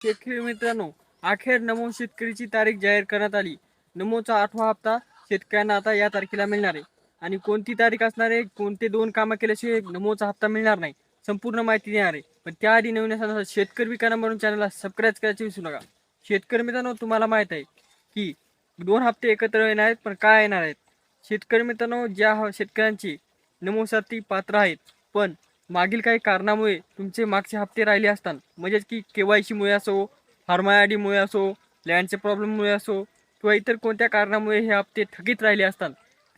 शेतकरी मित्रांनो, अखेर नमो शेतकरीची तारीख जाहीर करण्यात आली. नमोचा 8वा हप्ता शेतकऱ्यांना आता या तारखेला मिळणार आहे. आणि कोणती तारीख असणार आहे, कोणते 2 कामं केल्याशिवाय नमोचा हप्ता मिळणार नाही, संपूर्ण माहिती देणार आहे. पण त्याआधी नवीन असाल शेतकरी विकाना म्हणून चॅनलला सबस्क्राईब करायची विसरू नका. शेतकरी मित्रांनो, तुम्हाला माहीत आहे की 2 हप्ते एकत्र येणार आहेत, पण काय येणार आहेत? शेतकरी मित्रांनो, ज्या शेतकऱ्यांची नमोसाठी पात्र आहेत, पण मागील काही कारणामुळे तुमचे मागचे हप्ते राहिले असतात, म्हणजेच की KYC मुळे असो, फार्मा आय डीमुळे असो, लँडचे प्रॉब्लेममुळे असो किंवा इतर कोणत्या कारणामुळे हे हप्ते थकीत राहिले असतात,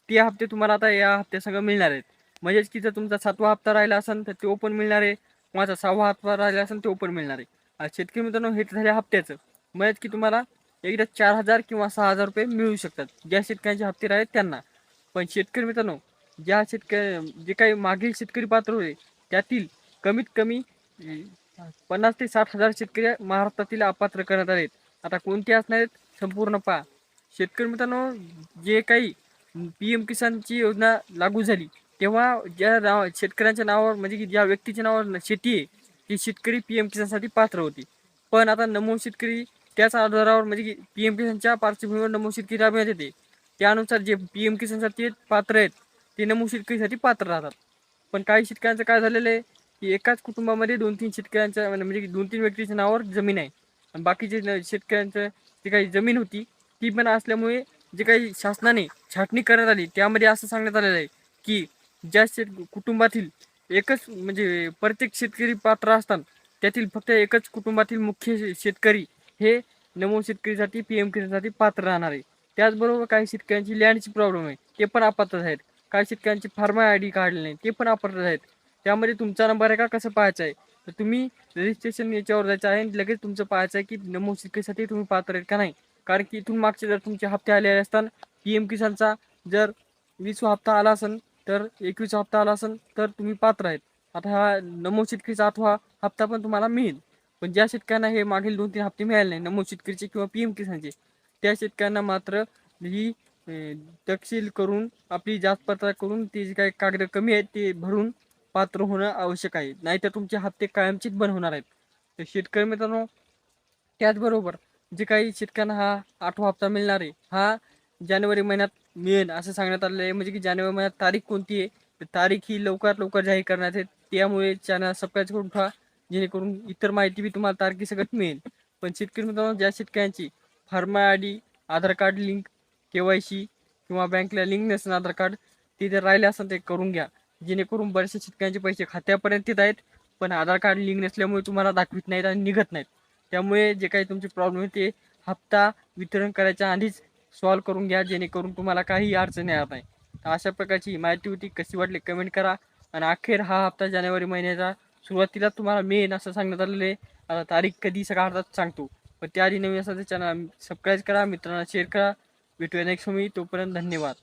ते हप्ते तुम्हाला आता या हप्त्यासंग मिळणार आहेत. म्हणजेच की जर तुमचा 7वा हप्ता राहिला असेल तर तो पण मिळणार आहे, माझा 6वा हप्ता राहिला असेल तो पण मिळणार आहे. शेतकरी मित्रांनो, हे झाल्या हप्त्याचं. म्हणजेच की तुम्हाला एकदा 4,000 किंवा 6,000 रुपये मिळू शकतात ज्या शेतकऱ्यांचे हप्ते राहिले त्यांना. पण शेतकरी मित्रांनो, ज्या शेतकरी जे काही मागील शेतकरी पात्र होते त्यातील कमीत कमी 50,000 ते 60,000 शेतकरी महाराष्ट्रातील अपात्र करण्यात आले. आता कोणते असणार आहेत संपूर्ण पहा. शेतकरी मित्रांनो, जे काही PM किसानची योजना लागू झाली तेव्हा ज्या शेतकऱ्यांच्या नावावर, म्हणजे की ज्या व्यक्तीच्या नावावर शेती आहे, ती शेतकरी PM किसानसाठी पात्र होती. पण आता नमो शेतकरी त्याच आधारावर, म्हणजे की PM किसानच्या पार्श्वभूमीवर नमो शेतकरी राबविण्यात येते. त्यानुसार जे PM किसानसाठी पात्र आहेत ते नमो शेतकरीसाठी पात्र राहतात. पण काही शेतकऱ्यांचं काय झालेलं आहे की एकाच कुटुंबामध्ये 2-3 शेतकऱ्यांच्या, म्हणजे की 2-3 व्यक्तीच्या नावावर जमीन आहे. आणि बाकीचे शेतकऱ्यांचं जी काही जमीन होती ती पण असल्यामुळे जे काही शासनाने छाटणी करण्यात आली त्यामध्ये असं सांगण्यात आलेलं आहे की ज्या कुटुंबातील एकच, म्हणजे प्रत्येक शेतकरी पात्र असतात त्यातील फक्त एकच कुटुंबातील मुख्य शेतकरी हे नमो शेतकरीसाठी PM किसानसाठी पात्र राहणार आहे. त्याचबरोबर काही शेतकऱ्यांची लँडची प्रॉब्लेम आहे, ते पण अपात्र आहेत. काही शेतकऱ्यांची फार्मा आय डी काढले नाही, ते पण अपात्र आहेत. त्यामध्ये तुमचा नंबर आहे का कसं पाहायचं आहे, तर तुम्ही रजिस्ट्रेशन याच्यावर जायचं आहे आणि लगेच तुमचं पाहायचं आहे की नमो शेतकरीसाठी तुम्ही पात्र आहेत का नाही. कारण की इथून मागचे जर तुमचे हप्ते आलेले असतात, PM किसानचा जर 20वा हप्ता आला असेल तर 21वा हप्ता आला असेल तर तुम्ही पात्र आहेत. आता हा नमो शेतकरीचा 8वा हप्ता पण तुम्हाला मिळेल. पण ज्या शेतकऱ्यांना हे मागील 2-3 हप्ते मिळाले नाही नमो शेतकरीचे किंवा PM किसानचे, त्या शेतकऱ्यांना मात्र ही तपशील करून, आपली जातपडताळ करून, ते जे काही कागद कमी आहेत ते भरून पात्र होणं आवश्यक आहे. नाहीतर तुमचे हप्ते कायमचेच बंद होणार आहेत. तर शेतकरी मित्रांनो, त्याचबरोबर जे काही शेतकऱ्यांना हा 8वा हप्ता मिळणार आहे, हा जानेवारी महिन्यात मिळेल असं सांगण्यात आलेलं आहे. म्हणजे की जानेवारी महिन्यात तारीख कोणती आहे, तर तारीख ही लवकरात लवकर जाहीर करण्यात येते. त्यामुळे चॅनल सबस्क्राईब करून ठेवा, जेणेकरून इतर माहिती बी तुम्हाला तारखेसकट मिळेल. पण शेतकरी मित्रांनो, ज्या शेतकऱ्यांची pharma I D, Aadhaar card link, KYC किंवा बँकला लिंक नसेल आधार कार्ड, ते जर राहिले असेल ते करून घ्या. जेणेकरून बरेचसे शेतकऱ्यांचे पैसे खात्यापर्यंत येत आहेत, पण आधार कार्ड लिंक नसल्यामुळे तुम्हाला दाखवित नाहीत आणि निघत नाहीत. त्यामुळे जे काही तुमचे प्रॉब्लेम आहे ते हप्ता वितरण करायच्या आधीच सॉल्व करून घ्या, जेणेकरून तुम्हाला काही अडचण येणार नाही. तर अशा प्रकारची माहिती होती. कशी वाटली कमेंट करा. आणि अखेर हा हप्ता जानेवारी महिन्याचा सुरुवातीला तुम्हाला मिळेल असं सांगण्यात आलेलं आहे. आता तारीख कधी काढतात सांगतो, पण त्याआधी नवीन असेल तर चॅनल सबस्क्राईब करा, मित्रांना शेअर करा. भेटूया नेक्स्ट मी, तोपर्यंत धन्यवाद.